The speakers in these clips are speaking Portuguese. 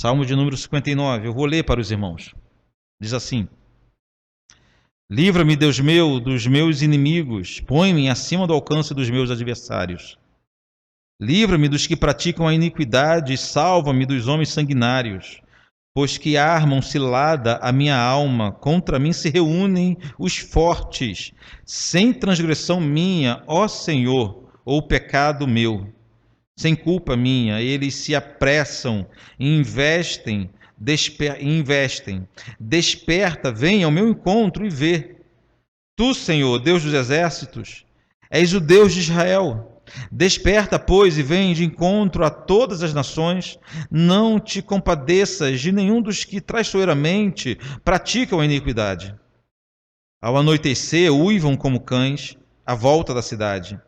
Salmo de número 59. Eu vou ler para os irmãos. Diz assim: Livra-me, Deus meu, dos meus inimigos, põe-me acima do alcance dos meus adversários. Livra-me dos que praticam a iniquidade e salva-me dos homens sanguinários, pois que armam cilada a minha alma, contra mim se reúnem os fortes, sem transgressão minha, ó Senhor, ou pecado meu. Sem culpa minha, eles se apressam e investem. Desperta, vem ao meu encontro e vê. Tu, Senhor, Deus dos exércitos, és o Deus de Israel. Desperta, pois, e vem de encontro a todas as nações. Não te compadeças de nenhum dos que traiçoeiramente praticam a iniquidade. Ao anoitecer, uivam como cães à volta da cidade.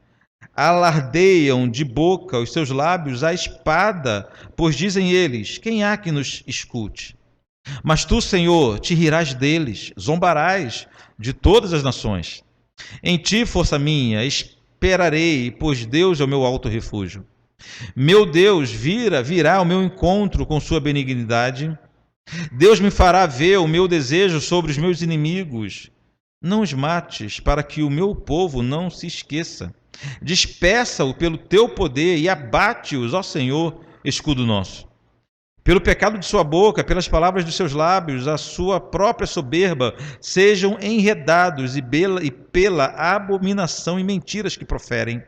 Alardeiam de boca os seus lábios a espada, pois dizem eles: quem há que nos escute? Mas tu, Senhor, te rirás deles, zombarás de todas as nações. Em ti, força minha, esperarei, pois Deus é o meu alto refúgio. Meu Deus virá ao meu encontro com sua benignidade. Deus me fará ver o meu desejo sobre os meus inimigos. Não os mates, para que o meu povo não se esqueça. Dispersa-o pelo teu poder e abate-os, ó Senhor, escudo nosso. Pelo pecado de sua boca, pelas palavras dos seus lábios, a sua própria soberba, sejam enredados e pela abominação e mentiras que proferem.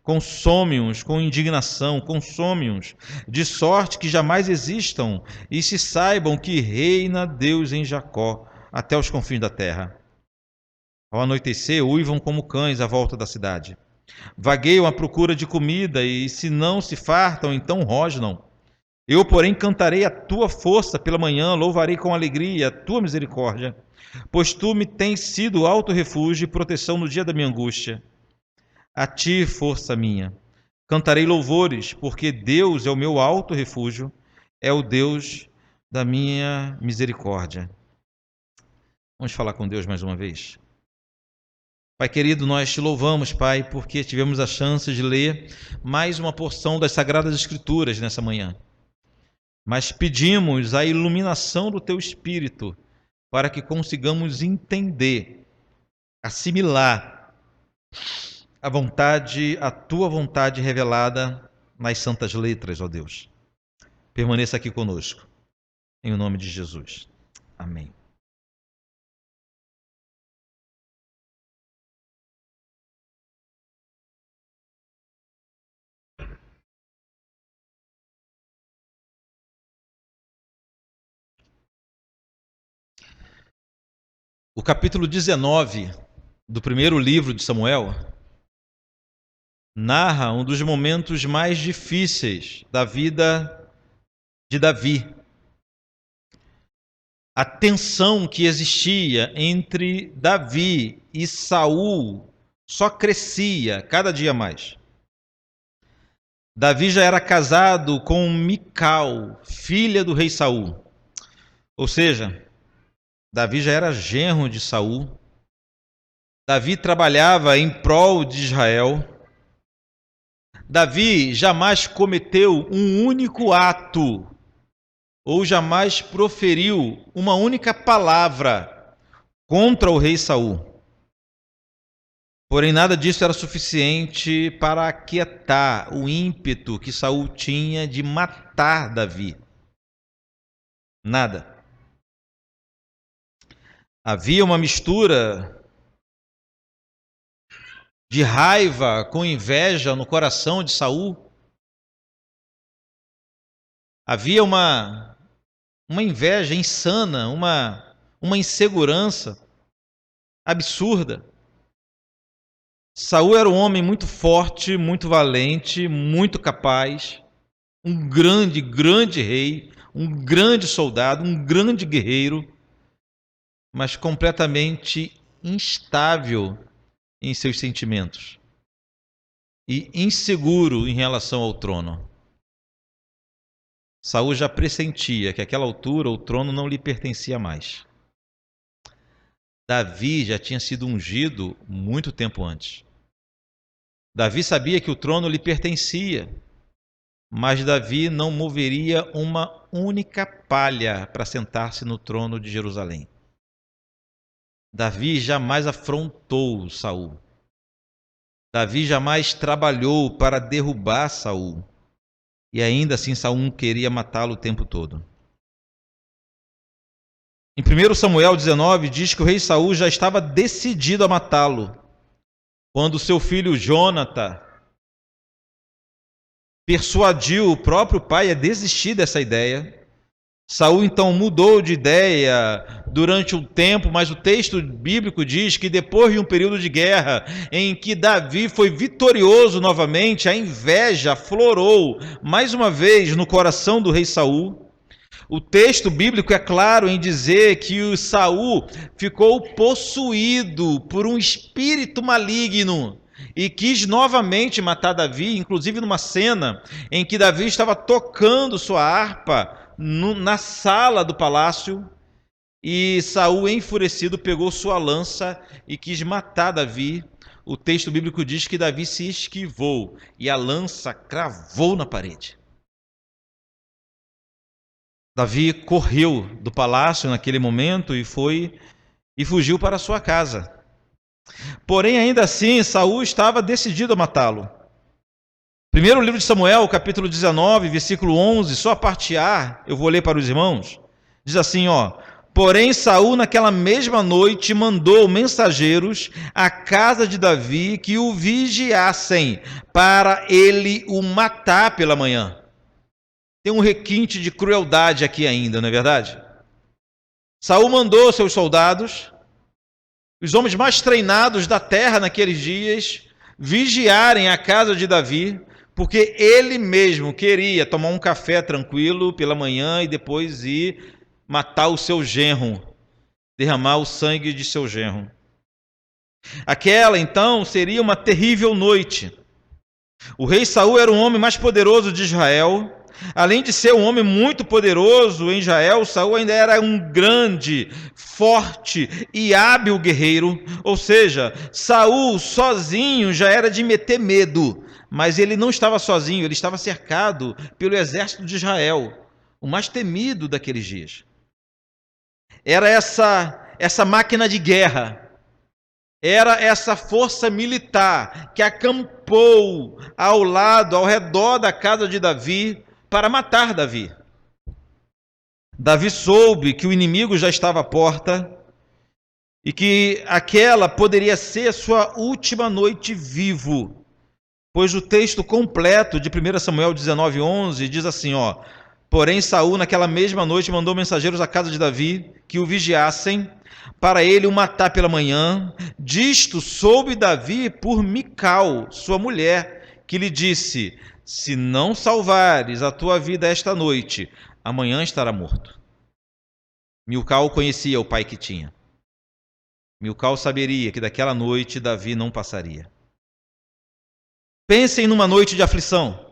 Consome-os com indignação, consome-os, de sorte que jamais existam e se saibam que reina Deus em Jacó, até os confins da terra. Ao anoitecer, uivam como cães à volta da cidade. Vagueiam à procura de comida e, se não se fartam, então rosnam. Eu, porém, cantarei a tua força pela manhã, louvarei com alegria a tua misericórdia, pois tu me tens sido alto refúgio e proteção no dia da minha angústia. A ti, força minha, cantarei louvores, porque Deus é o meu alto refúgio, é o Deus da minha misericórdia. Vamos falar com Deus mais uma vez. Pai querido, nós te louvamos, Pai, porque tivemos a chance de ler mais uma porção das Sagradas Escrituras nessa manhã. Mas pedimos a iluminação do Teu Espírito para que consigamos entender, assimilar a Tua vontade revelada nas santas letras, ó Deus. Permaneça aqui conosco, em nome de Jesus. Amém. O capítulo 19 do primeiro livro de Samuel narra um dos momentos mais difíceis da vida de Davi. A tensão que existia entre Davi e Saul só crescia cada dia mais. Davi já era casado com Mical, filha do rei Saul. Ou seja, Davi já era genro de Saul. Davi trabalhava em prol de Israel. Davi jamais cometeu um único ato ou jamais proferiu uma única palavra contra o rei Saul. Porém, nada disso era suficiente para aquietar o ímpeto que Saul tinha de matar Davi. Nada. Havia uma mistura de raiva com inveja no coração de Saul. Havia uma inveja insana, uma insegurança absurda. Saul era um homem muito forte, muito valente, muito capaz, um grande rei, um grande soldado, um grande guerreiro, mas completamente instável em seus sentimentos e inseguro em relação ao trono. Saul já pressentia que àquela altura o trono não lhe pertencia mais. Davi já tinha sido ungido muito tempo antes. Davi sabia que o trono lhe pertencia. mas Davi não moveria uma única palha para sentar-se no trono de Jerusalém. Davi jamais afrontou Saul. Davi jamais trabalhou para derrubar Saul. E ainda assim Saul queria matá-lo o tempo todo. Em 1 Samuel 19 diz que o rei Saul já estava decidido a matá-lo, quando seu filho Jônatas persuadiu o próprio pai a desistir dessa ideia. Saul então mudou de ideia durante um tempo, mas o texto bíblico diz que depois de um período de guerra em que Davi foi vitorioso novamente, a inveja florou mais uma vez no coração do rei Saul. O texto bíblico é claro em dizer que o Saul ficou possuído por um espírito maligno e quis novamente matar Davi, inclusive numa cena em que Davi estava tocando sua harpa na sala do palácio, e Saul, enfurecido, pegou sua lança e quis matar Davi. O texto bíblico diz que Davi se esquivou e a lança cravou na parede. Davi correu do palácio naquele momento e fugiu para sua casa. Porém, ainda assim, Saul estava decidido a matá-lo. Primeiro livro de Samuel, capítulo 19, versículo 11, só a parte A, eu vou ler para os irmãos. Diz assim, porém Saul naquela mesma noite mandou mensageiros à casa de Davi que o vigiassem para ele o matar pela manhã. Tem um requinte de crueldade aqui ainda, não é verdade? Saul mandou seus soldados, os homens mais treinados da terra naqueles dias, vigiarem a casa de Davi, porque ele mesmo queria tomar um café tranquilo pela manhã e depois ir matar o seu genro, derramar o sangue de seu genro. Aquela, então, seria uma terrível noite. O rei Saul era o homem mais poderoso de Israel. Além de ser um homem muito poderoso em Israel, Saul ainda era um grande, forte e hábil guerreiro. Ou seja, Saul sozinho já era de meter medo, mas ele não estava sozinho, ele estava cercado pelo exército de Israel, o mais temido daqueles dias. Era essa máquina de guerra, era essa força militar que acampou ao redor da casa de Davi, para matar Davi. Davi soube que o inimigo já estava à porta e que aquela poderia ser sua última noite vivo, pois o texto completo de 1 Samuel 19:11 diz assim, porém Saul naquela mesma noite mandou mensageiros à casa de Davi que o vigiassem para ele o matar pela manhã. Disto soube Davi por Mical, sua mulher, que lhe disse, se não salvares a tua vida esta noite, amanhã estará morto. Mical conhecia o pai que tinha. Mical saberia que daquela noite Davi não passaria. Pensem numa noite de aflição.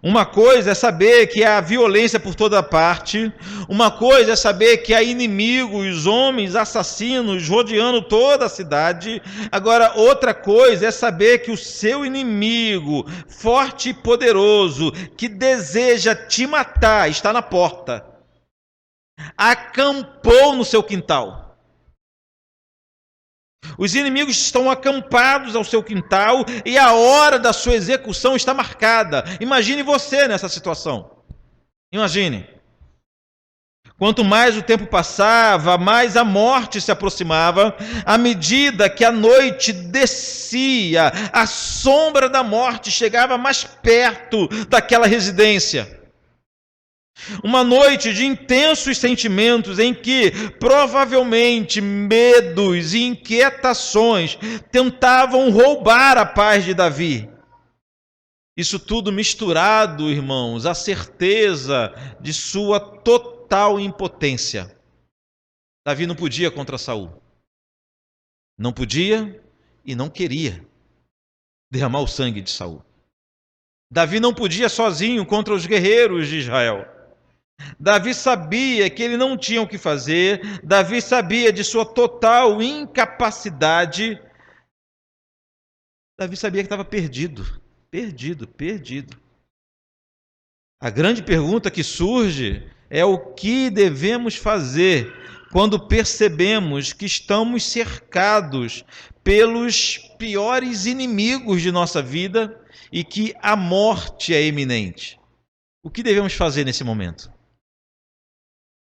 Uma coisa é saber que há violência por toda parte, uma coisa é saber que há inimigos, homens, assassinos rodeando toda a cidade. Agora, outra coisa é saber que o seu inimigo, forte e poderoso, que deseja te matar, está na porta. Acampou no seu quintal. Os inimigos estão acampados ao seu quintal e a hora da sua execução está marcada. Imagine você nessa situação. Imagine. Quanto mais o tempo passava, mais a morte se aproximava. À medida que a noite descia, a sombra da morte chegava mais perto daquela residência. Uma noite de intensos sentimentos em que provavelmente medos e inquietações tentavam roubar a paz de Davi. Isso tudo misturado, irmãos, à certeza de sua total impotência. Davi não podia contra Saul. Não podia e não queria derramar o sangue de Saul. Davi não podia sozinho contra os guerreiros de Israel. Davi sabia que ele não tinha o que fazer, Davi sabia de sua total incapacidade, Davi sabia que estava perdido. A grande pergunta que surge é o que devemos fazer quando percebemos que estamos cercados pelos piores inimigos de nossa vida e que a morte é iminente. O que devemos fazer nesse momento?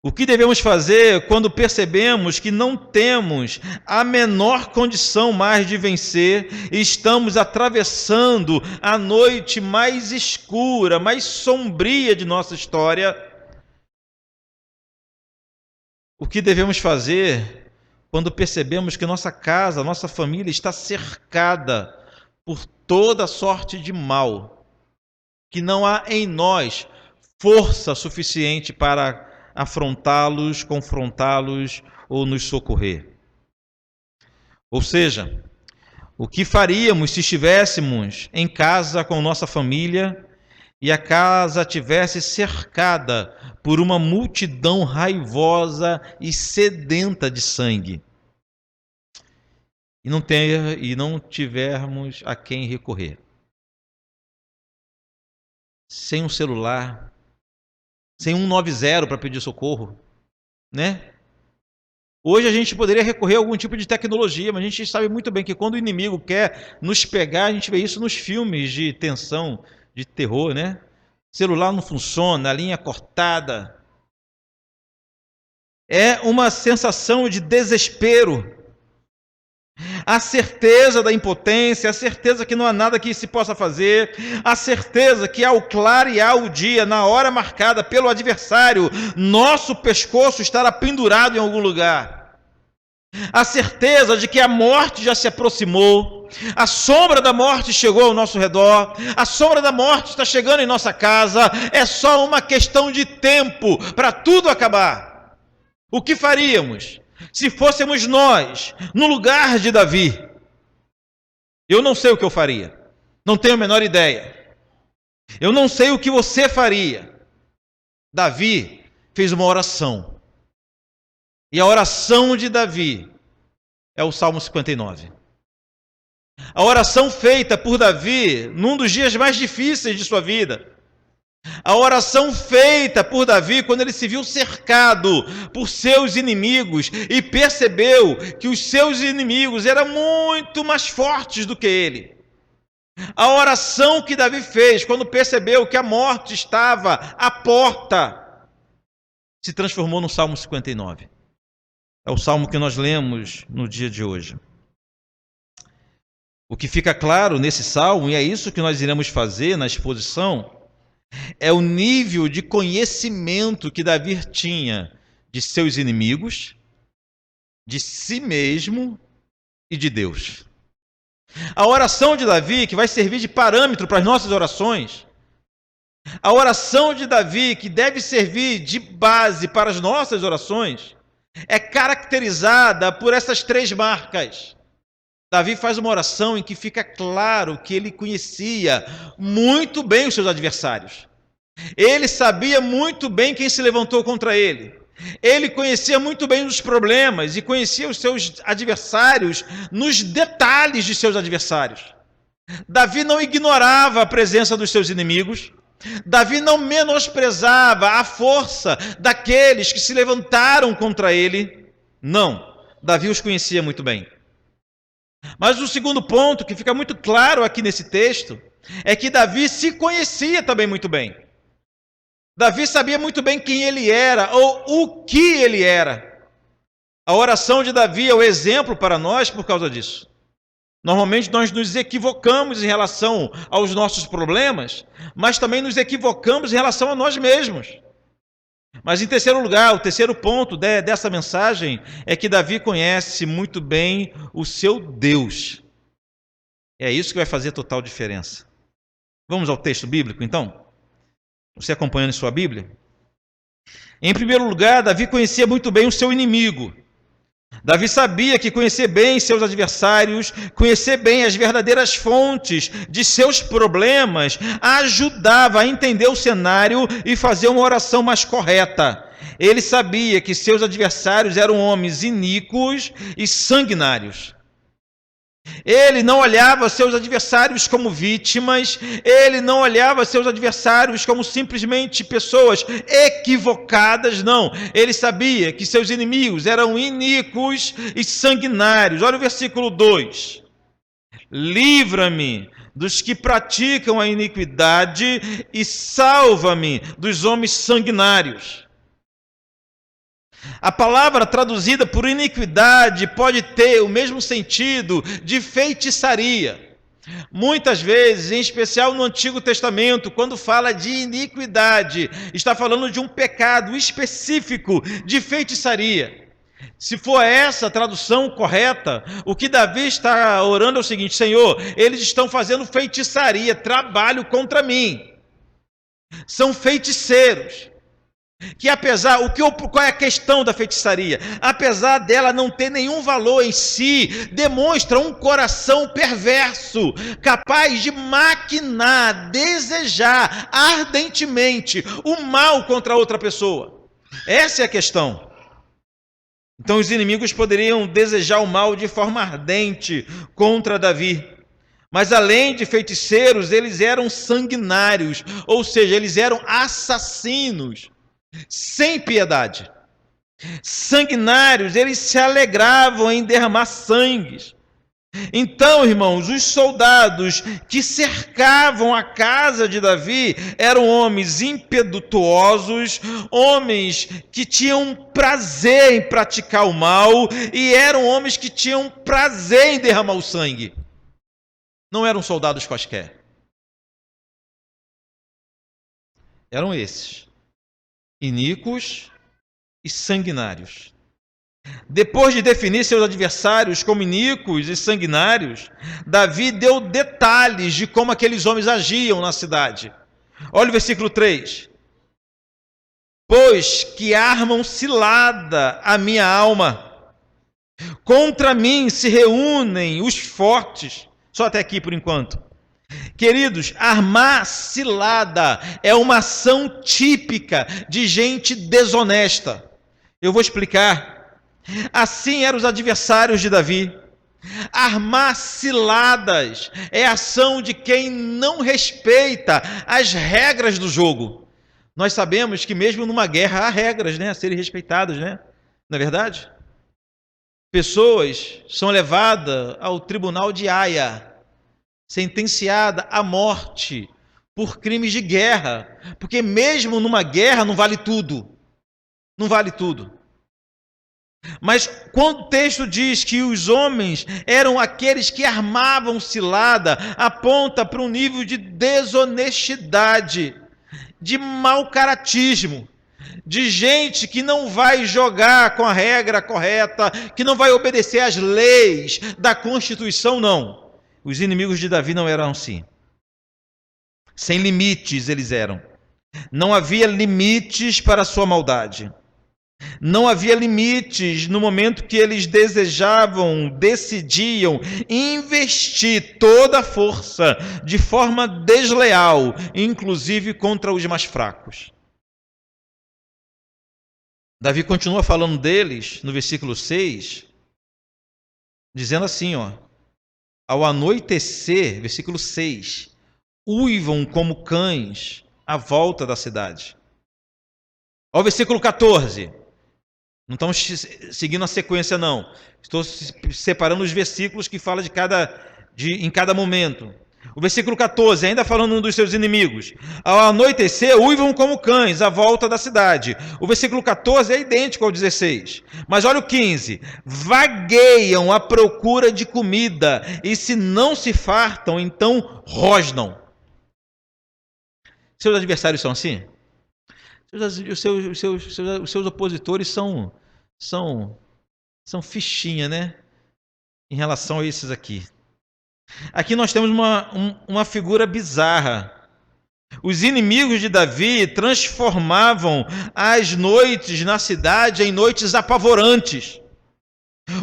O que devemos fazer quando percebemos que não temos a menor condição mais de vencer e estamos atravessando a noite mais escura, mais sombria de nossa história? O que devemos fazer quando percebemos que nossa casa, nossa família está cercada por toda sorte de mal, que não há em nós força suficiente para afrontá-los, confrontá-los ou nos socorrer? Ou seja, o que faríamos se estivéssemos em casa com nossa família e a casa tivesse cercada por uma multidão raivosa e sedenta de sangue e não tivermos a quem recorrer? Sem um celular, sem 190 para pedir socorro, né? Hoje a gente poderia recorrer a algum tipo de tecnologia, mas a gente sabe muito bem que quando o inimigo quer nos pegar, a gente vê isso nos filmes de tensão, de terror, né? Celular não funciona, a linha cortada. É uma sensação de desespero. A certeza da impotência, a certeza que não há nada que se possa fazer, a certeza que ao clarear o dia, na hora marcada pelo adversário, nosso pescoço estará pendurado em algum lugar. A certeza de que a morte já se aproximou, a sombra da morte chegou ao nosso redor, a sombra da morte está chegando em nossa casa, é só uma questão de tempo para tudo acabar. O que faríamos se fôssemos nós no lugar de Davi? Eu não sei o que eu faria, não tenho a menor ideia. Eu não sei o que você faria. Davi fez uma oração. E a oração de Davi é o Salmo 59. A oração feita por Davi num dos dias mais difíceis de sua vida. A oração feita por Davi quando ele se viu cercado por seus inimigos e percebeu que os seus inimigos eram muito mais fortes do que ele. A oração que Davi fez quando percebeu que a morte estava à porta se transformou no Salmo 59. É o salmo que nós lemos no dia de hoje. O que fica claro nesse salmo, e é isso que nós iremos fazer na exposição, é o nível de conhecimento que Davi tinha de seus inimigos, de si mesmo e de Deus. A oração de Davi, que vai servir de parâmetro para as nossas orações, a oração de Davi, que deve servir de base para as nossas orações, é caracterizada por essas três marcas. Davi faz uma oração em que fica claro que ele conhecia muito bem os seus adversários. Ele sabia muito bem quem se levantou contra ele. Ele conhecia muito bem os problemas e conhecia os seus adversários nos detalhes de seus adversários. Davi não ignorava a presença dos seus inimigos. Davi não menosprezava a força daqueles que se levantaram contra ele. Não, Davi os conhecia muito bem. Mas o segundo ponto que fica muito claro aqui nesse texto é que Davi se conhecia também muito bem. Davi sabia muito bem quem ele era ou o que ele era. A oração de Davi é o exemplo para nós por causa disso. Normalmente nós nos equivocamos em relação aos nossos problemas, mas também nos equivocamos em relação a nós mesmos. Mas em terceiro lugar, o terceiro ponto dessa mensagem é que Davi conhece muito bem o seu Deus. É isso que vai fazer total diferença. Vamos ao texto bíblico então? Você acompanhando em sua Bíblia? Em primeiro lugar, Davi conhecia muito bem o seu inimigo. Davi sabia que conhecer bem seus adversários, conhecer bem as verdadeiras fontes de seus problemas, ajudava a entender o cenário e fazer uma oração mais correta. Ele sabia que seus adversários eram homens iníquos e sanguinários. Ele não olhava seus adversários como vítimas, ele não olhava seus adversários como simplesmente pessoas equivocadas, não. Ele sabia que seus inimigos eram iníquos e sanguinários. Olha o versículo 2. Livra-me dos que praticam a iniquidade e salva-me dos homens sanguinários. A palavra traduzida por iniquidade pode ter o mesmo sentido de feitiçaria. Muitas vezes, em especial no Antigo Testamento, quando fala de iniquidade, está falando de um pecado específico de feitiçaria. Se for essa a tradução correta, o que Davi está orando é o seguinte: Senhor, eles estão fazendo feitiçaria, trabalho contra mim. São feiticeiros. Que qual é a questão da feitiçaria? Apesar dela não ter nenhum valor em si, demonstra um coração perverso, capaz de maquinar, desejar ardentemente o mal contra outra pessoa. Essa é a questão. Então os inimigos poderiam desejar o mal de forma ardente contra Davi. Mas além de feiticeiros, eles eram sanguinários, ou seja, eles eram assassinos. Sem piedade. Sanguinários, eles se alegravam em derramar sangue. Então, irmãos, os soldados que cercavam a casa de Davi eram homens impetuosos, homens que tinham prazer em praticar o mal e eram homens que tinham prazer em derramar o sangue. Não eram soldados quaisquer. Eram esses. Iníquos e sanguinários. Depois de definir seus adversários como iníquos e sanguinários, Davi deu detalhes de como aqueles homens agiam na cidade. Olha o versículo 3. Pois que armam cilada a minha alma, contra mim se reúnem os fortes. Só até aqui por enquanto. Queridos, armar cilada é uma ação típica de gente desonesta. Eu vou explicar. Assim eram os adversários de Davi. Armar ciladas é ação de quem não respeita as regras do jogo. Nós sabemos que mesmo numa guerra há regras, a serem respeitadas, não é verdade? Pessoas são levadas ao tribunal de Haia, sentenciada à morte por crimes de guerra, porque mesmo numa guerra não vale tudo. Não vale tudo. Mas quando o texto diz que os homens eram aqueles que armavam cilada, aponta para um nível de desonestidade, de mau caratismo, de gente que não vai jogar com a regra correta, que não vai obedecer às leis da Constituição, não. Os inimigos de Davi não eram assim. Sem limites eles eram. Não havia limites para a sua maldade. Não havia limites no momento que eles decidiam investir toda a força de forma desleal, inclusive contra os mais fracos. Davi continua falando deles no versículo 6, dizendo assim, ao anoitecer, versículo 6, uivam como cães à volta da cidade. Ao versículo 14, não estamos seguindo a sequência não, estou separando os versículos que falam em cada momento. O versículo 14, ainda falando dos seus inimigos. Ao anoitecer, uivam como cães à volta da cidade. O versículo 14 é idêntico ao 16. Mas olha o 15. Vagueiam à procura de comida, e se não se fartam, então rosnam. Seus adversários são assim? Os seus opositores são fichinha, em relação a esses aqui. Aqui nós temos uma figura bizarra. Os inimigos de Davi transformavam as noites na cidade em noites apavorantes.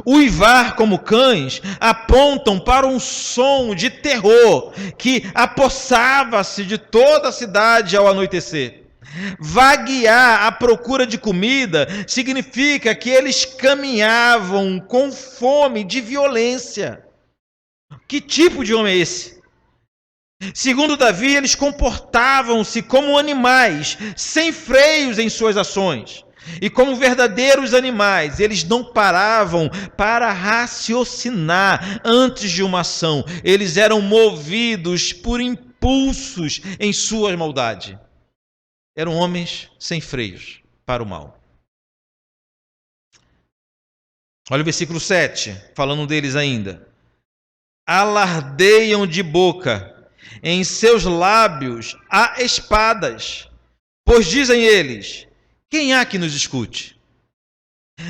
Uivar como cães apontam para um som de terror que apossava-se de toda a cidade ao anoitecer. Vaguear à procura de comida significa que eles caminhavam com fome de violência. Que tipo de homem é esse? Segundo Davi, eles comportavam-se como animais, sem freios em suas ações. E como verdadeiros animais, eles não paravam para raciocinar antes de uma ação. Eles eram movidos por impulsos em sua maldade. Eram homens sem freios para o mal. Olha o versículo 7, falando deles ainda. Alardeiam de boca, em seus lábios há espadas, pois dizem eles, quem há que nos escute?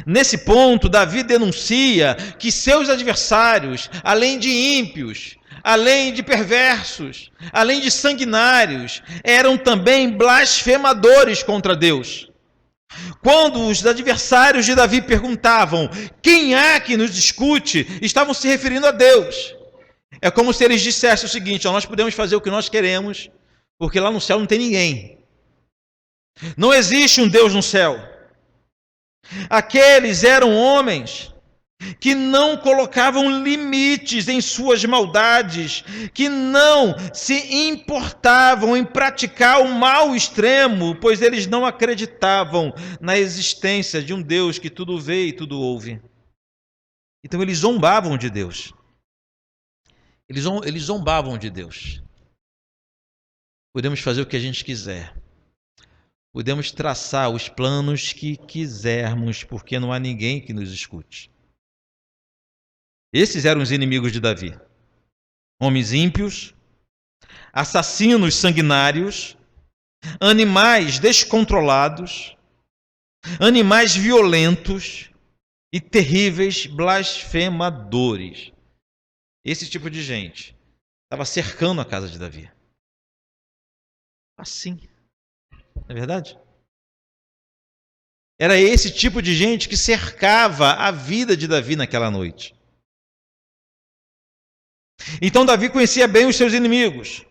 Nesse ponto, Davi denuncia que seus adversários, além de ímpios, além de perversos, além de sanguinários, eram também blasfemadores contra Deus. Quando os adversários de Davi perguntavam, quem há que nos escute? Estavam se referindo a Deus. É como se eles dissessem o seguinte, nós podemos fazer o que nós queremos, porque lá no céu não tem ninguém. Não existe um Deus no céu. Aqueles eram homens que não colocavam limites em suas maldades, que não se importavam em praticar o mal extremo, pois eles não acreditavam na existência de um Deus que tudo vê e tudo ouve. Então eles zombavam de Deus. Eles zombavam de Deus. Podemos fazer o que a gente quiser. Podemos traçar os planos que quisermos, porque não há ninguém que nos escute. Esses eram os inimigos de Davi. Homens ímpios, assassinos sanguinários, animais descontrolados, animais violentos e terríveis blasfemadores. Esse tipo de gente estava cercando a casa de Davi. Assim, não é verdade? Era esse tipo de gente que cercava a vida de Davi naquela noite. Então Davi conhecia bem os seus inimigos.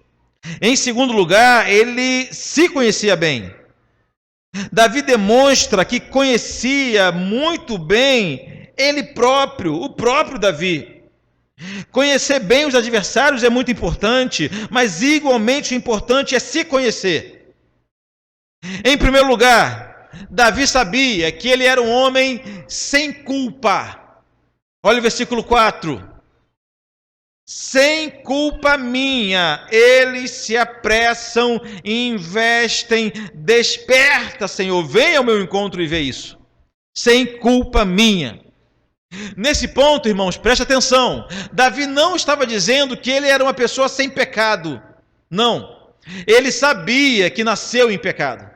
Em segundo lugar, ele se conhecia bem. Davi demonstra que conhecia muito bem ele próprio, o próprio Davi. Conhecer bem os adversários é muito importante, mas igualmente importante é se conhecer. Em primeiro lugar, Davi sabia que ele era um homem sem culpa. Olha o versículo 4. Sem culpa minha, eles se apressam e investem. Desperta, Senhor, venha ao meu encontro e vê isso. Sem culpa minha. Nesse ponto, irmãos, preste atenção. Davi não estava dizendo que ele era uma pessoa sem pecado. Não. Ele sabia que nasceu em pecado.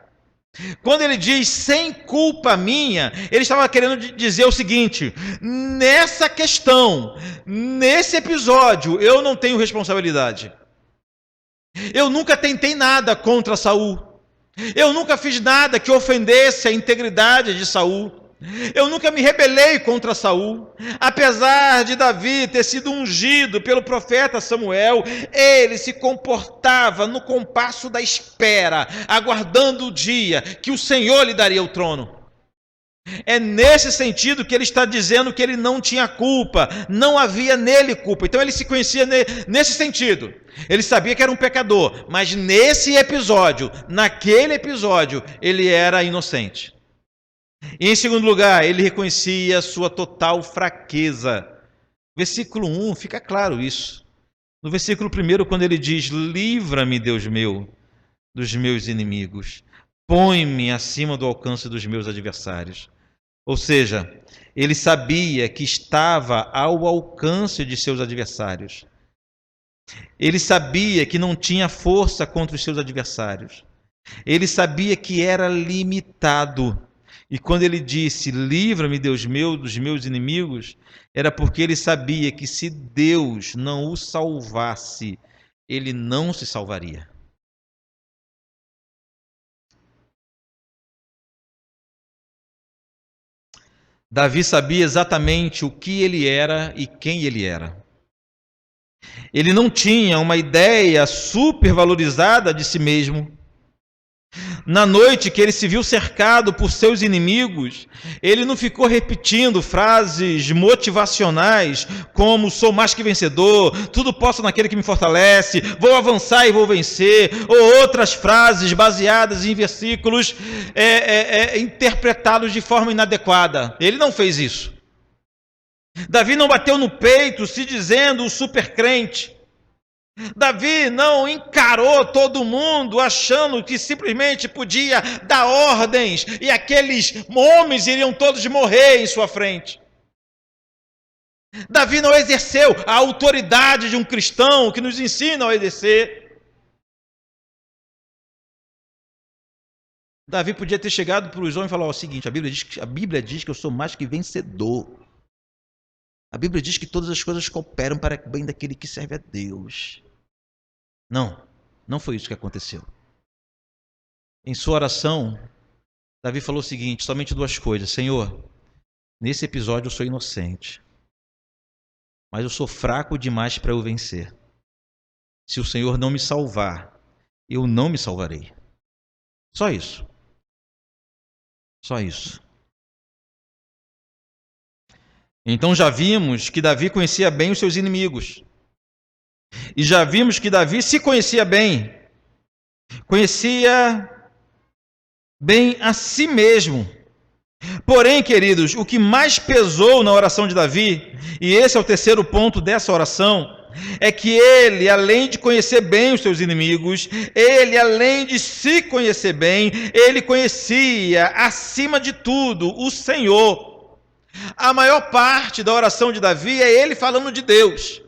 Quando ele diz sem culpa minha, ele estava querendo dizer o seguinte: nessa questão, nesse episódio, eu não tenho responsabilidade. Eu nunca tentei nada contra Saul. Eu nunca fiz nada que ofendesse a integridade de Saul. Eu nunca me rebelei contra Saul. Apesar de Davi ter sido ungido pelo profeta Samuel, ele se comportava no compasso da espera, aguardando o dia que o Senhor lhe daria o trono. É nesse sentido que ele está dizendo que ele não tinha culpa, não havia nele culpa. Então ele se conhecia nesse sentido. Ele sabia que era um pecador, mas nesse episódio, naquele episódio, ele era inocente. E em segundo lugar, ele reconhecia sua total fraqueza. Versículo 1, fica claro isso. No versículo 1, quando ele diz, livra-me, Deus meu, dos meus inimigos. Põe-me acima do alcance dos meus adversários. Ou seja, ele sabia que estava ao alcance de seus adversários. Ele sabia que não tinha força contra os seus adversários. Ele sabia que era limitado. E quando ele disse, livra-me, Deus meu, dos meus inimigos, era porque ele sabia que se Deus não o salvasse, ele não se salvaria. Davi sabia exatamente o que ele era e quem ele era. Ele não tinha uma ideia supervalorizada de si mesmo. Na noite que ele se viu cercado por seus inimigos, ele não ficou repetindo frases motivacionais como sou mais que vencedor, tudo posso naquele que me fortalece, vou avançar e vou vencer, ou outras frases baseadas em versículos interpretados de forma inadequada. Ele não fez isso. Davi não bateu no peito se dizendo o super crente. Davi não encarou todo mundo achando que simplesmente podia dar ordens e aqueles homens iriam todos morrer em sua frente. Davi não exerceu a autoridade de um cristão que nos ensina a exercer. Davi podia ter chegado para os homens e falar o seguinte: a Bíblia diz que eu sou mais que vencedor. A Bíblia diz que todas as coisas cooperam para o bem daquele que serve a Deus. Não foi isso que aconteceu. Em sua oração, Davi falou o seguinte, somente duas coisas. Senhor, nesse episódio eu sou inocente, mas eu sou fraco demais para eu vencer. Se o Senhor não me salvar, eu não me salvarei. Só isso. Só isso. Então já vimos que Davi conhecia bem os seus inimigos. E já vimos que Davi se conhecia bem. Conhecia bem a si mesmo. Porém, queridos, o que mais pesou na oração de Davi, e esse é o terceiro ponto dessa oração, é que ele, além de conhecer bem os seus inimigos, ele, além de se conhecer bem, ele conhecia, acima de tudo, o Senhor. A maior parte da oração de Davi é ele falando de Deus.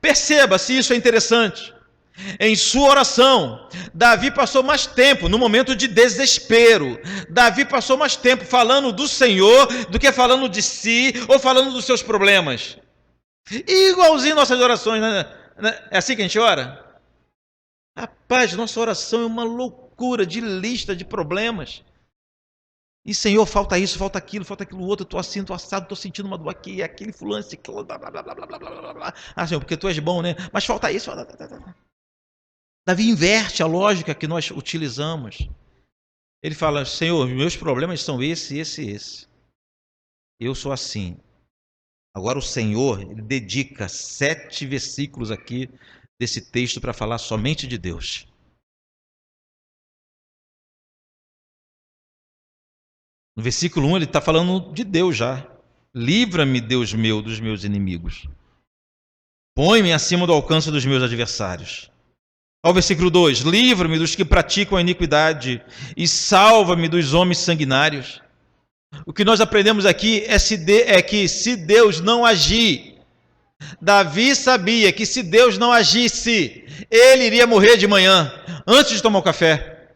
Perceba se isso é interessante. Em sua oração, Davi passou mais tempo no momento de desespero. Davi passou mais tempo falando do Senhor do que falando de si ou falando dos seus problemas. Igualzinho nossas orações, né? É assim que a gente ora? Rapaz, nossa oração é uma loucura de lista de problemas. E Senhor, falta isso, falta aquilo outro, eu estou assim, estou assado, estou sentindo uma dor aqui, aquele fulano, esse blá blá blá blá blá blá blá. Ah, Senhor, porque tu és bom, né? Mas falta isso. Davi inverte a lógica que nós utilizamos. Ele fala, Senhor, meus problemas são esse. Eu sou assim. Agora o Senhor, ele dedica 7 versículos aqui desse texto para falar somente de Deus. No versículo 1 ele está falando de Deus já. Livra-me, Deus meu, dos meus inimigos. Põe-me acima do alcance dos meus adversários. Ao versículo 2, livra-me dos que praticam a iniquidade e salva-me dos homens sanguinários. O que nós aprendemos aqui é que se Deus não agir, Davi sabia que se Deus não agisse, ele iria morrer de manhã, antes de tomar o café,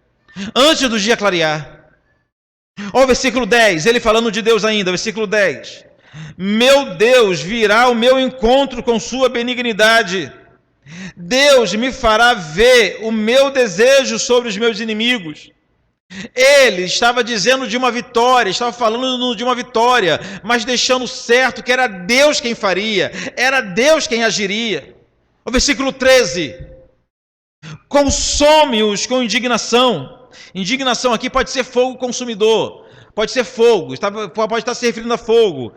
antes do dia clarear. Ao versículo 10, ele falando de Deus ainda, versículo 10. Meu Deus virá ao meu encontro com sua benignidade. Deus me fará ver o meu desejo sobre os meus inimigos. Ele estava dizendo de uma vitória, estava falando de uma vitória, mas deixando certo que era Deus quem faria, era Deus quem agiria. O versículo 13: consome-os com indignação. Indignação aqui pode ser fogo consumidor, pode ser fogo, pode estar se referindo a fogo.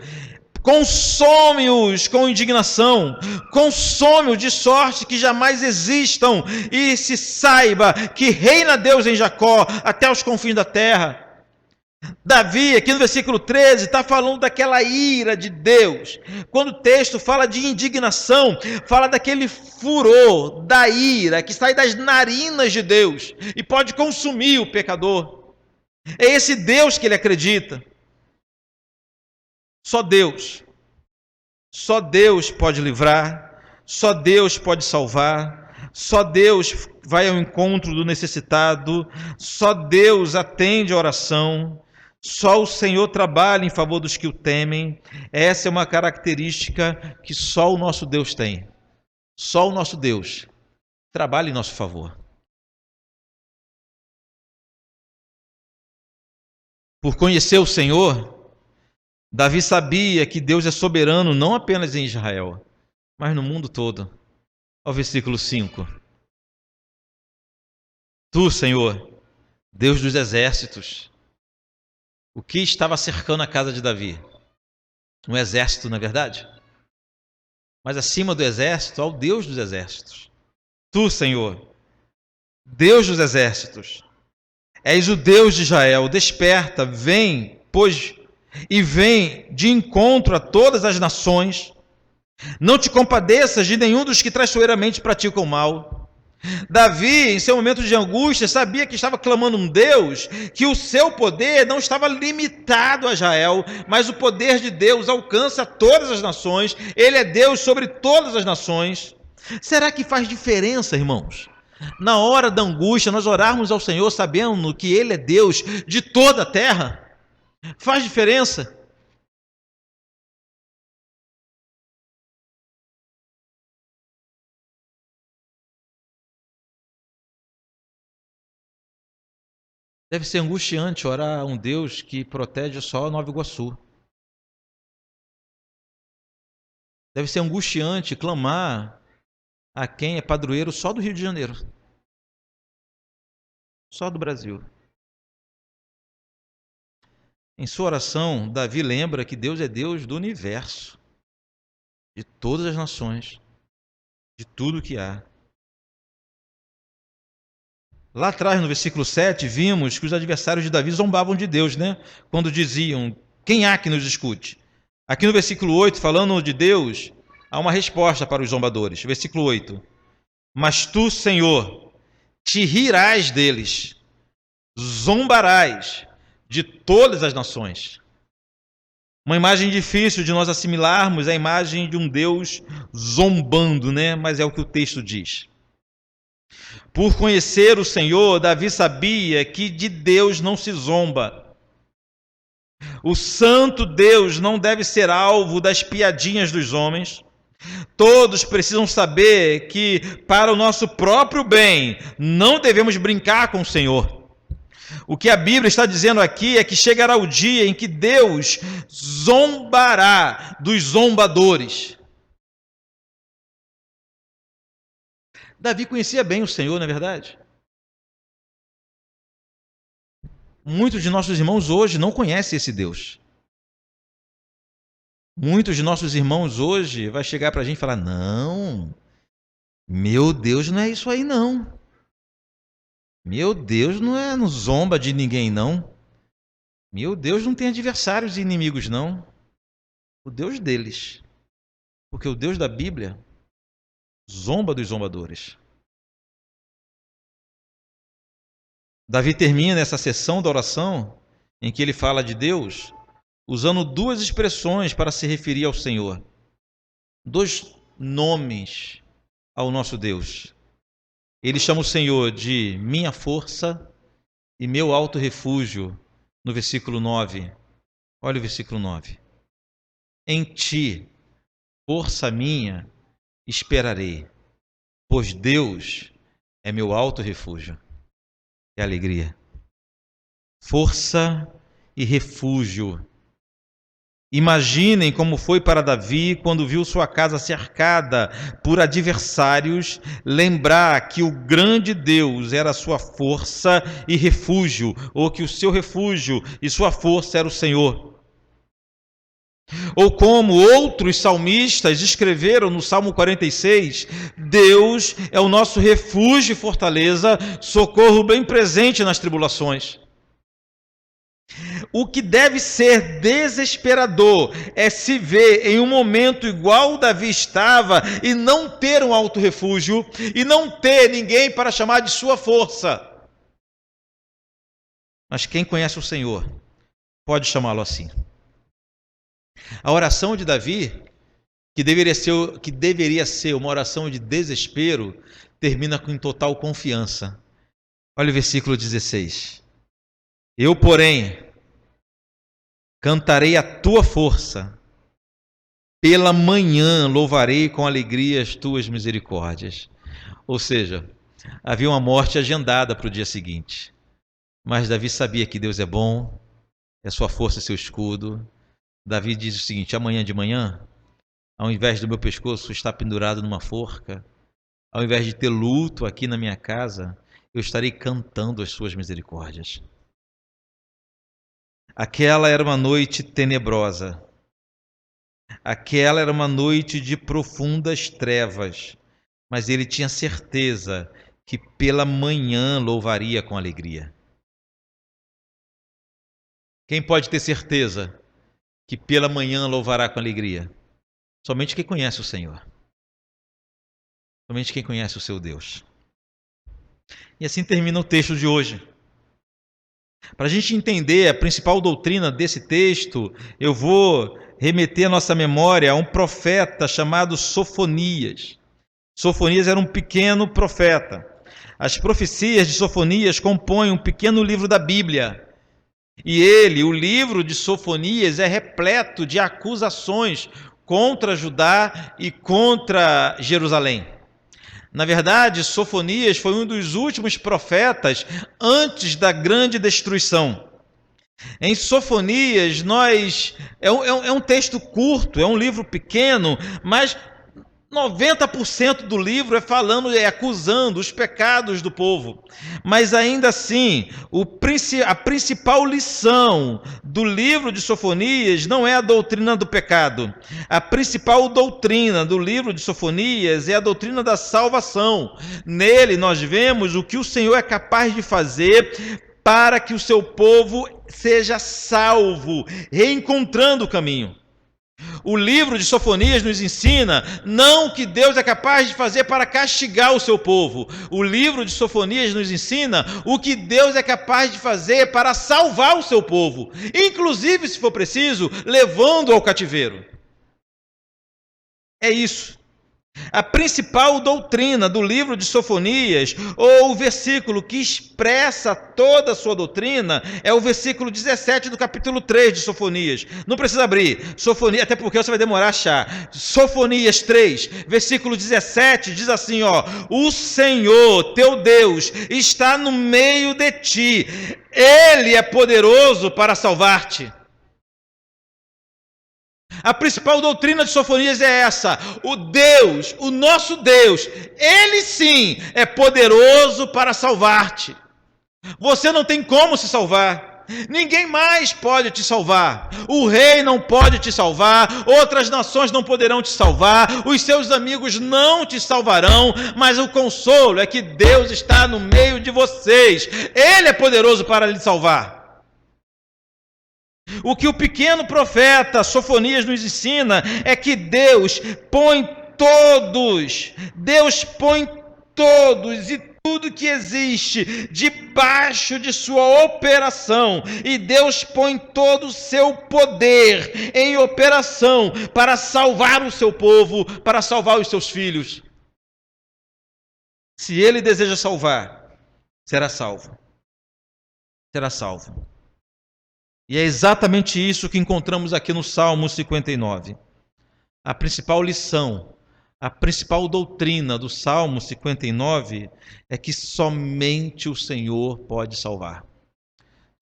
Consome-os com indignação, consome-os de sorte que jamais existam, e se saiba que reina Deus em Jacó até os confins da terra. Davi, aqui no versículo 13, está falando daquela ira de Deus. Quando o texto fala de indignação, fala daquele furor, da ira, que sai das narinas de Deus e pode consumir o pecador. É esse Deus que ele acredita. Só Deus pode livrar, só Deus pode salvar, só Deus vai ao encontro do necessitado, só Deus atende a oração, só o Senhor trabalha em favor dos que o temem. Essa é uma característica que só o nosso Deus tem. Só o nosso Deus trabalha em nosso favor. Por conhecer o Senhor, Davi sabia que Deus é soberano não apenas em Israel, mas no mundo todo. Ao versículo 5. Tu, Senhor, Deus dos exércitos. O que estava cercando a casa de Davi? Um exército, na verdade? Mas acima do exército, há o Deus dos exércitos. Tu, Senhor, Deus dos exércitos, és o Deus de Israel. Desperta, vem, pois, e vem de encontro a todas as nações. Não te compadeças de nenhum dos que traiçoeiramente praticam o mal. Davi, em seu momento de angústia, sabia que estava clamando um Deus, que o seu poder não estava limitado a Israel, mas o poder de Deus alcança todas as nações. Ele é Deus sobre todas as nações. Será que faz diferença, irmãos? Na hora da angústia, nós orarmos ao Senhor sabendo que Ele é Deus de toda a terra? Faz diferença? Deve ser angustiante orar a um Deus que protege só Nova Iguaçu. Deve ser angustiante clamar a quem é padroeiro só do Rio de Janeiro, só do Brasil. Em sua oração, Davi lembra que Deus é Deus do universo, de todas as nações, de tudo que há. Lá atrás, no versículo 7, vimos que os adversários de Davi zombavam de Deus, né? Quando diziam, quem há que nos escute? Aqui no versículo 8, falando de Deus, há uma resposta para os zombadores. Versículo 8. Mas tu, Senhor, te rirás deles, zombarás de todas as nações. Uma imagem difícil de nós assimilarmos é a imagem de um Deus zombando, né? Mas é o que o texto diz. Por conhecer o Senhor, Davi sabia que de Deus não se zomba. O santo Deus não deve ser alvo das piadinhas dos homens. Todos precisam saber que, para o nosso próprio bem, não devemos brincar com o Senhor. O que a Bíblia está dizendo aqui é que chegará o dia em que Deus zombará dos zombadores. Davi conhecia bem o Senhor, não é verdade? Muitos de nossos irmãos hoje não conhecem esse Deus. Muitos de nossos irmãos hoje vai chegar para a gente e falar, não, meu Deus não é isso aí não. Meu Deus não zomba de ninguém não. Meu Deus não tem adversários e inimigos não. O Deus deles. Porque o Deus da Bíblia zomba dos zombadores. Davi termina essa sessão da oração em que ele fala de Deus usando duas expressões para se referir ao Senhor. Dois nomes ao nosso Deus. Ele chama o Senhor de minha força e meu alto refúgio, no versículo 9. Olha o versículo 9. Em ti, força minha, esperarei, pois Deus é meu alto refúgio. Que alegria. Força e refúgio. Imaginem como foi para Davi quando viu sua casa cercada por adversários, lembrar que o grande Deus era sua força e refúgio, ou que o seu refúgio e sua força era o Senhor. Ou como outros salmistas escreveram no Salmo 46, Deus é o nosso refúgio e fortaleza, socorro bem presente nas tribulações. O que deve ser desesperador é se ver em um momento igual Davi estava e não ter um alto refúgio e não ter ninguém para chamar de sua força. Mas quem conhece o Senhor pode chamá-lo assim. A oração de Davi, que deveria ser uma oração de desespero, termina com total confiança. Olha o versículo 16. Eu, porém, cantarei a tua força, pela manhã louvarei com alegria as tuas misericórdias. Ou seja, havia uma morte agendada para o dia seguinte. Mas Davi sabia que Deus é bom, é sua força e seu escudo. Davi diz o seguinte, amanhã de manhã, ao invés do meu pescoço estar pendurado numa forca, ao invés de ter luto aqui na minha casa, eu estarei cantando as suas misericórdias. Aquela era uma noite tenebrosa. Aquela era uma noite de profundas trevas, mas ele tinha certeza que pela manhã louvaria com alegria. Quem pode ter certeza que pela manhã louvará com alegria? Somente quem conhece o Senhor. Somente quem conhece o seu Deus. E assim termina o texto de hoje. Para a gente entender a principal doutrina desse texto, eu vou remeter a nossa memória a um profeta chamado Sofonias. Sofonias era um pequeno profeta. As profecias de Sofonias compõem um pequeno livro da Bíblia. E ele, o livro de Sofonias, é repleto de acusações contra Judá e contra Jerusalém. Na verdade, Sofonias foi um dos últimos profetas antes da grande destruição. Em Sofonias, é um texto curto, é um livro pequeno, mas 90% do livro é acusando os pecados do povo. Mas ainda assim, a principal lição do livro de Sofonias não é a doutrina do pecado. A principal doutrina do livro de Sofonias é a doutrina da salvação. Nele nós vemos o que o Senhor é capaz de fazer para que o seu povo seja salvo, reencontrando o caminho. O livro de Sofonias nos ensina não o que Deus é capaz de fazer para castigar o seu povo. O livro de Sofonias nos ensina o que Deus é capaz de fazer para salvar o seu povo, inclusive, se for preciso, levando ao cativeiro. É isso. A principal doutrina do livro de Sofonias, ou o versículo que expressa toda a sua doutrina, é o versículo 17 do capítulo 3 de Sofonias. Não precisa abrir, Sofonias, até porque você vai demorar a achar. Sofonias 3, versículo 17, diz assim, o Senhor, teu Deus, está no meio de ti. Ele é poderoso para salvar-te. A principal doutrina de Sofonias é essa: o nosso Deus, Ele sim é poderoso para salvar-te. Você não tem como se salvar. Ninguém mais pode te salvar. O rei não pode te salvar, outras nações não poderão te salvar, os seus amigos não te salvarão, mas o consolo é que Deus está no meio de vocês. Ele é poderoso para lhe salvar. O que o pequeno profeta Sofonias nos ensina é que Deus põe todos e tudo que existe debaixo de sua operação, e Deus põe todo o seu poder em operação para salvar o seu povo, para salvar os seus filhos. Se Ele deseja salvar, será salvo. Será salvo. E é exatamente isso que encontramos aqui no Salmo 59. A principal lição, a principal doutrina do Salmo 59 é que somente o Senhor pode salvar.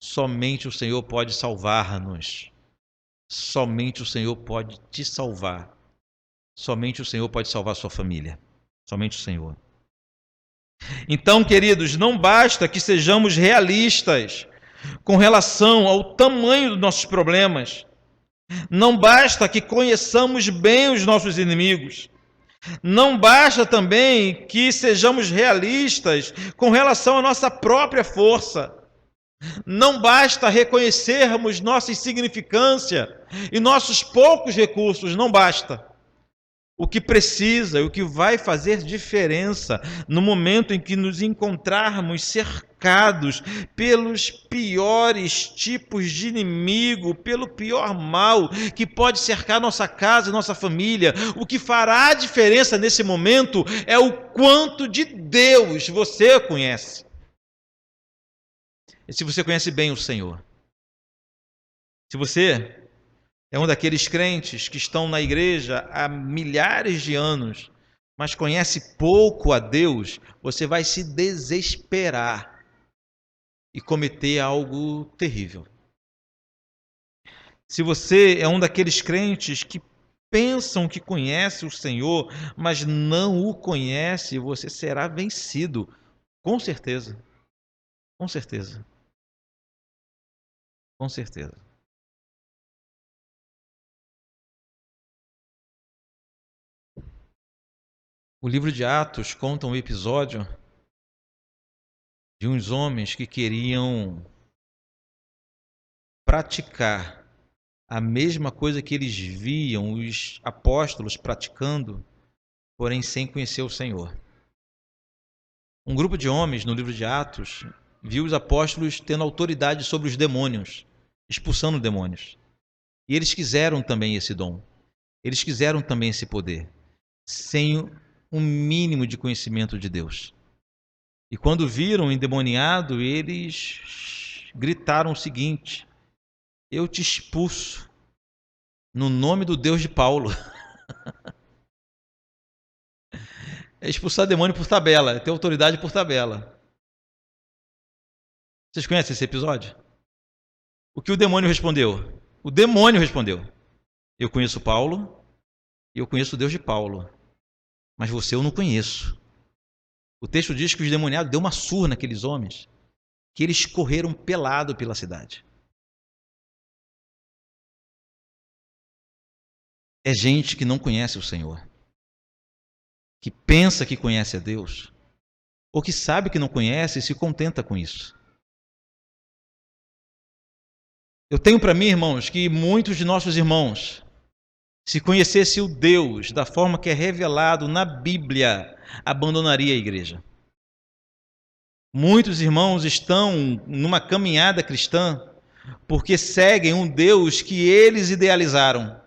Somente o Senhor pode salvar-nos. Somente o Senhor pode te salvar. Somente o Senhor pode salvar a sua família. Somente o Senhor. Então, queridos, não basta que sejamos realistas com relação ao tamanho dos nossos problemas. Não basta que conheçamos bem os nossos inimigos. Não basta também que sejamos realistas com relação à nossa própria força. Não basta reconhecermos nossa insignificância e nossos poucos recursos. Não basta. O que precisa e o que vai fazer diferença no momento em que nos encontrarmos cercados pelos piores tipos de inimigo, pelo pior mal que pode cercar nossa casa e nossa família, o que fará a diferença nesse momento é o quanto de Deus você conhece. E se você conhece bem o Senhor. Se você é um daqueles crentes que estão na igreja há milhares de anos, mas conhece pouco a Deus, você vai se desesperar e cometer algo terrível. Se você é um daqueles crentes que pensam que conhece o Senhor, mas não o conhece, você será vencido Com certeza. Com certeza. Com certeza. O livro de Atos conta um episódio de uns homens que queriam praticar a mesma coisa que eles viam os apóstolos praticando, porém sem conhecer o Senhor. Um grupo de homens no livro de Atos viu os apóstolos tendo autoridade sobre os demônios, expulsando demônios. E eles quiseram também esse dom. Eles quiseram também esse poder, sem um mínimo de conhecimento de Deus. E quando viram o endemoniado, eles gritaram o seguinte: eu te expulso no nome do Deus de Paulo. É expulsar demônio por tabela, é ter autoridade por tabela. Vocês conhecem esse episódio? O que o demônio respondeu? O demônio respondeu: eu conheço Paulo e eu conheço o Deus de Paulo, mas você eu não conheço. O texto diz que os demoniados deu uma surra naqueles homens, que eles correram pelado pela cidade. É gente que não conhece o Senhor, que pensa que conhece a Deus, ou que sabe que não conhece e se contenta com isso. Eu tenho para mim, irmãos, que muitos de nossos irmãos, se conhecesse o Deus da forma que é revelado na Bíblia, abandonaria a igreja. Muitos irmãos estão numa caminhada cristã porque seguem um Deus que eles idealizaram,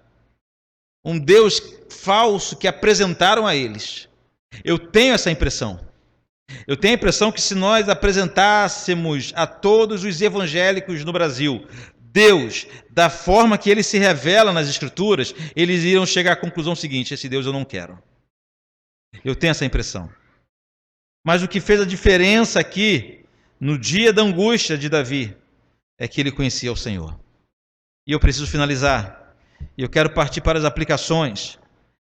um Deus falso que apresentaram a eles. Eu tenho essa impressão. Eu tenho a impressão que se nós apresentássemos a todos os evangélicos no Brasil Deus da forma que ele se revela nas Escrituras, eles iriam chegar à conclusão seguinte: esse Deus eu não quero. Eu tenho essa impressão. Mas o que fez a diferença aqui, no dia da angústia de Davi, é que ele conhecia o Senhor. E eu preciso finalizar. E eu quero partir para as aplicações.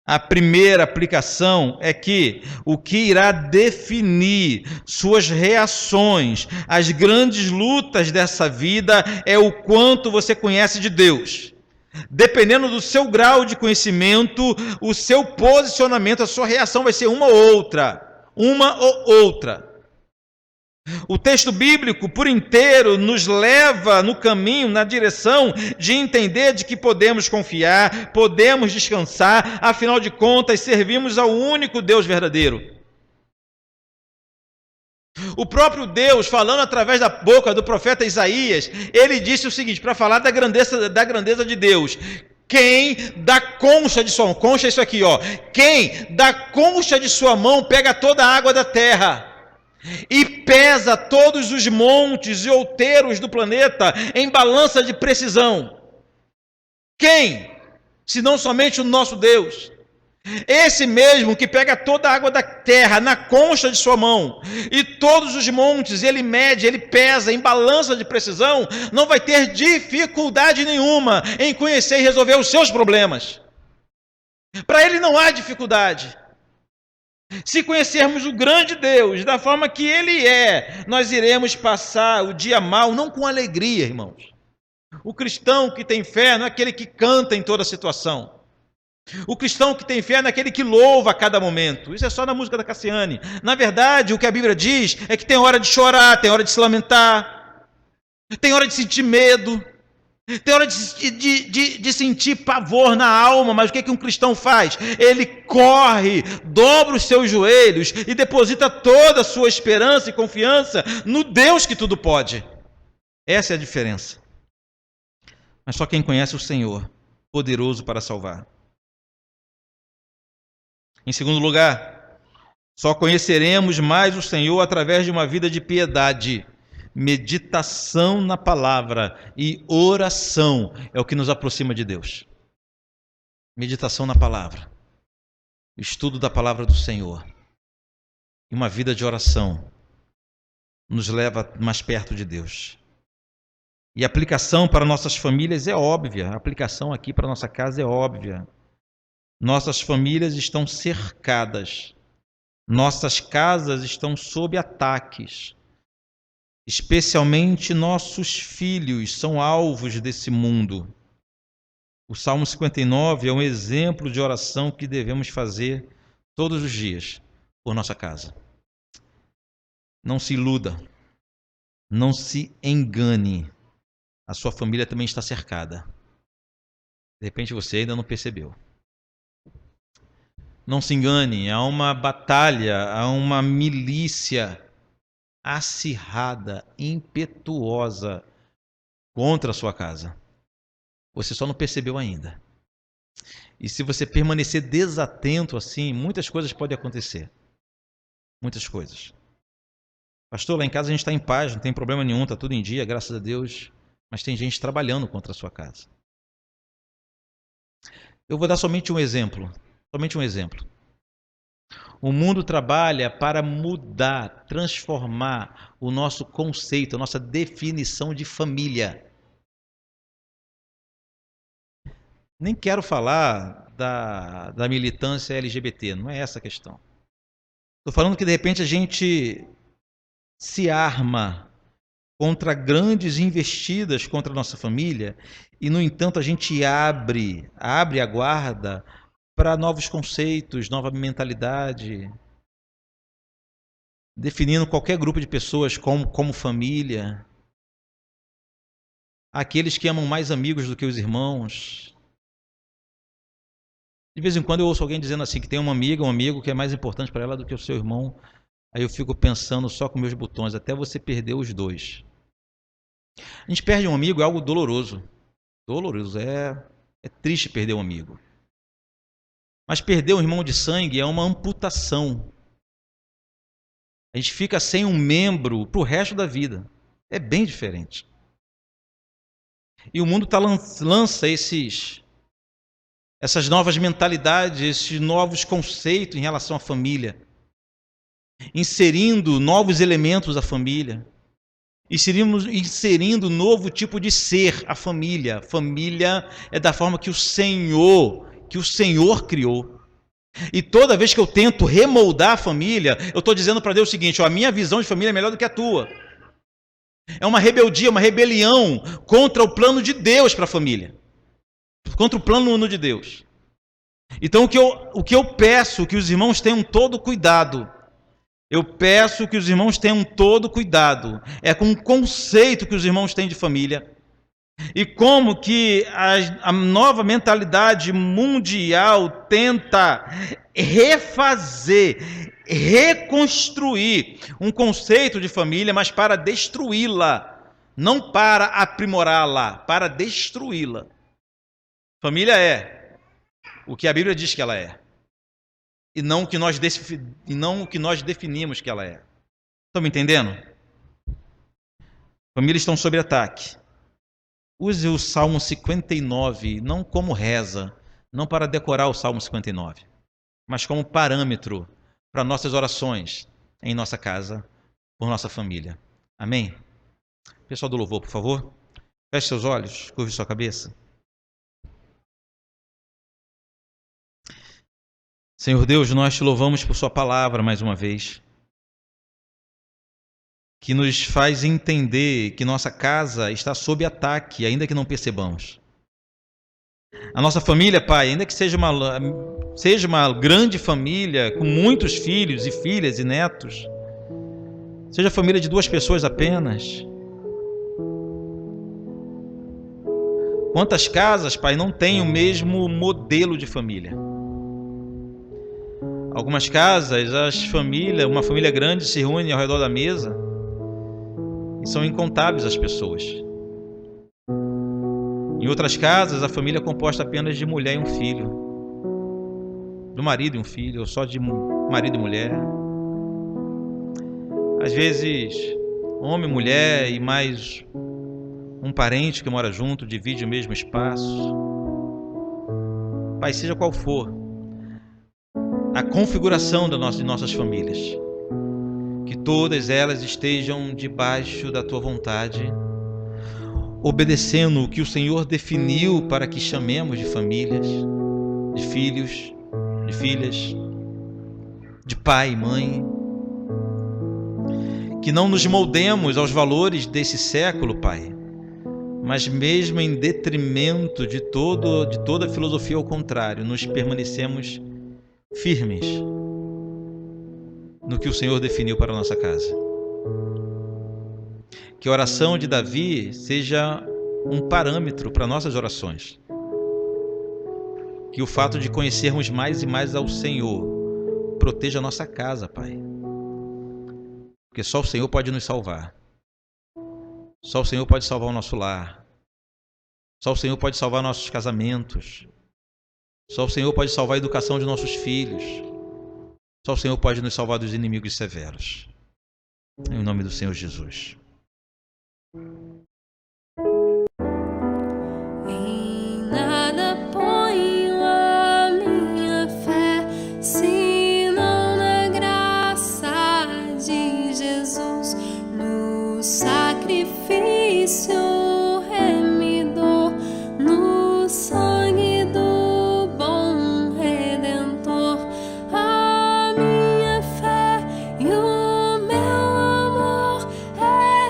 A primeira aplicação é que o que irá definir suas reações às grandes lutas dessa vida é o quanto você conhece de Deus. Dependendo do seu grau de conhecimento, o seu posicionamento, a sua reação vai ser uma ou outra. Uma ou outra. O texto bíblico, por inteiro, nos leva no caminho, na direção de entender de que podemos confiar, podemos descansar, afinal de contas, servimos ao único Deus verdadeiro. O próprio Deus, falando através da boca do profeta Isaías, ele disse o seguinte, para falar da grandeza de Deus: quem da concha de sua mão, concha é isso aqui, ó, quem da concha de sua mão pega toda a água da terra e pesa todos os montes e outeiros do planeta em balança de precisão. Quem? Senão somente o nosso Deus. Esse mesmo que pega toda a água da terra na concha de sua mão e todos os montes, ele mede, ele pesa em balança de precisão, não vai ter dificuldade nenhuma em conhecer e resolver os seus problemas. Para ele não há dificuldade. Se conhecermos o grande Deus da forma que ele é, nós iremos passar o dia mal, não com alegria, irmãos. O cristão que tem fé não é aquele que canta em toda situação. O cristão que tem fé não é aquele que louva a cada momento. Isso é só na música da Cassiane. Na verdade, o que a Bíblia diz é que tem hora de chorar, tem hora de se lamentar, tem hora de sentir medo, tem hora de sentir pavor na alma. Mas o que um cristão faz? Ele corre, dobra os seus joelhos e deposita toda a sua esperança e confiança no Deus que tudo pode. Essa é a diferença. Mas só quem conhece o Senhor, poderoso para salvar. Em segundo lugar, só conheceremos mais o Senhor através de uma vida de piedade. Meditação na palavra e oração é o que nos aproxima de Deus. Meditação na palavra, estudo da palavra do Senhor e uma vida de oração nos leva mais perto de Deus. E a aplicação para nossas famílias é óbvia, a aplicação aqui para nossa casa é óbvia. Nossas famílias estão cercadas Nossas casas estão sob ataques. Especialmente nossos filhos são alvos desse mundo. O Salmo 59 é um exemplo de oração que devemos fazer todos os dias por nossa casa. Não se iluda, não se engane. A sua família também está cercada. De repente você ainda não percebeu. Não se engane, há uma batalha, há uma milícia acirrada, impetuosa contra a sua casa. Você só não percebeu ainda. E se você permanecer desatento assim, muitas coisas podem acontecer. Muitas coisas. Pastor, lá em casa a gente está em paz, não tem problema nenhum, está tudo em dia, graças a Deus. Mas tem gente trabalhando contra a sua casa. Eu vou dar somente um exemplo. Somente um exemplo. O mundo trabalha para mudar, transformar o nosso conceito, a nossa definição de família. Nem quero falar da militância LGBT, não é essa a questão. Estou falando que de repente a gente se arma contra grandes investidas contra a nossa família e, no entanto, a gente abre a guarda para novos conceitos, nova mentalidade, definindo qualquer grupo de pessoas como família. Aqueles que amam mais amigos do que os irmãos. De vez em quando eu ouço alguém dizendo assim que tem uma amiga, um amigo que é mais importante para ela do que o seu irmão. Aí eu fico pensando só com meus botões, até você perder os dois. A gente perde um amigo, é algo doloroso. Doloroso, é triste perder um amigo. Mas perder um irmão de sangue é uma amputação. A gente fica sem um membro para o resto da vida. É bem diferente. E o mundo lança essas novas mentalidades, esses novos conceitos em relação à família, inserindo novos elementos à família, inserindo novo tipo de ser à família. Família é da forma que o Senhor criou. E toda vez que eu tento remoldar a família, eu estou dizendo para Deus o seguinte: a minha visão de família é melhor do que a tua. É uma rebeldia, uma rebelião contra o plano de Deus para a família. Contra o plano de Deus. Então o que eu peço que os irmãos tenham todo cuidado. Eu peço que os irmãos tenham todo cuidado. É com o conceito que os irmãos têm de família. E como que a nova mentalidade mundial tenta refazer, reconstruir um conceito de família, mas para destruí-la, não para aprimorá-la, para destruí-la. Família é o que a Bíblia diz que ela é, e não o que nós definimos que ela é. Estão me entendendo? Famílias estão sob ataque. Use o Salmo 59 não como reza, não para decorar o Salmo 59, mas como parâmetro para nossas orações em nossa casa, por nossa família. Amém? Pessoal do louvor, por favor, feche seus olhos, curve sua cabeça. Senhor Deus, nós te louvamos por sua palavra mais uma vez, que nos faz entender que nossa casa está sob ataque, ainda que não percebamos. A nossa família, Pai, ainda que seja uma grande família, com muitos filhos e filhas e netos, seja família de 2 pessoas apenas. Quantas casas, Pai, não têm o mesmo modelo de família? Algumas casas, uma família grande se reúne ao redor da mesa e são incontáveis as pessoas. Em outras casas, a família é composta apenas de mulher e um filho, do marido e um filho, ou só de marido e mulher. Às vezes, homem, mulher e mais um parente que mora junto, divide o mesmo espaço. Pai, seja qual for a configuração de nossas famílias, que todas elas estejam debaixo da tua vontade, obedecendo o que o Senhor definiu para que chamemos de famílias, de filhos, de filhas. de pai e mãe. Que não nos moldemos aos valores desse século, Pai, mas mesmo em detrimento de toda a filosofia ao contrário, nos permanecemos firmes no que o Senhor definiu para a nossa casa. Que a oração de Davi seja um parâmetro para nossas orações. Que o fato de conhecermos mais e mais ao Senhor proteja a nossa casa, Pai. Porque só o Senhor pode nos salvar. Só o Senhor pode salvar o nosso lar. Só o Senhor pode salvar nossos casamentos. Só o Senhor pode salvar a educação de nossos filhos. Só o Senhor pode nos salvar dos inimigos severos. Em nome do Senhor Jesus. Em nada ponho a minha fé, senão na graça de Jesus, no sacrifício remidor, no sangue do bom Redentor. A minha fé e o meu amor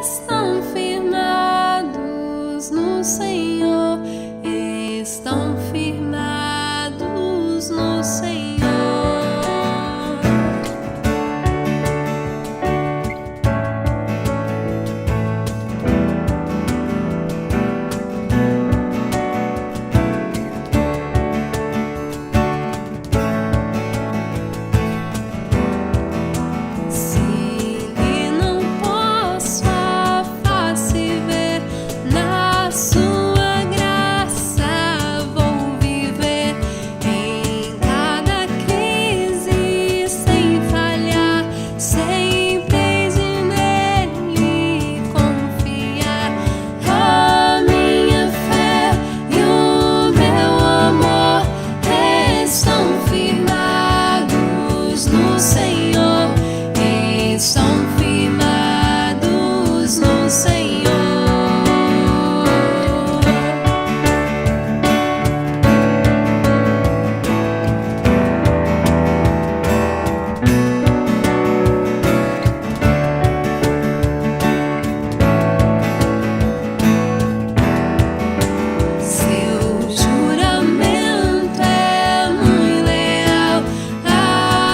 estão firmados no Senhor, estão firmados no Senhor. Se lhe não posso a face ver, na sua graça vou viver. Em cada crise sem falhar, sempre de nele confiar. A minha fé e o meu amor estão firmados no Senhor, estão firmados no Senhor. Seu juramento é muito leal,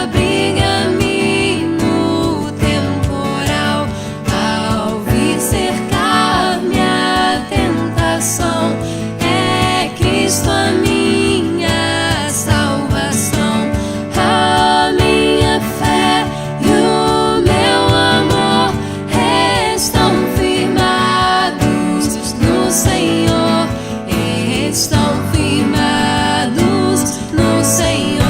abriga-me no temporal. Ao vir cercar-me a tentação, é Cristo a minha salvação. A minha fé e o meu amor estão firmados no Senhor, estão firmados no Senhor.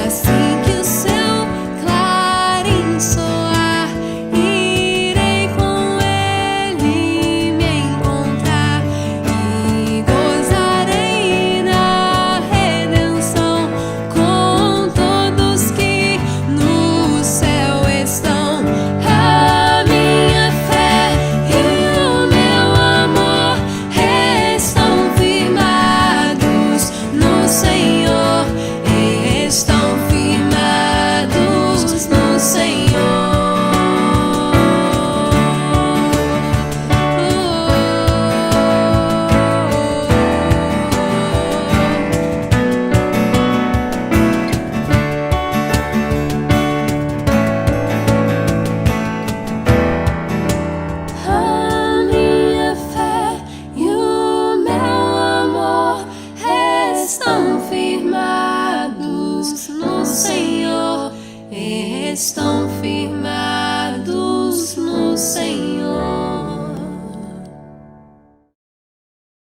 Assim que o seu clarim soar, irei com ele me encontrar e gozarei da redenção com todos que no céu estão. A minha fé e o meu amor estão firmados no Senhor, estão firmados no Senhor. A minha fé e o meu amor estão firmados no Senhor, estão firmados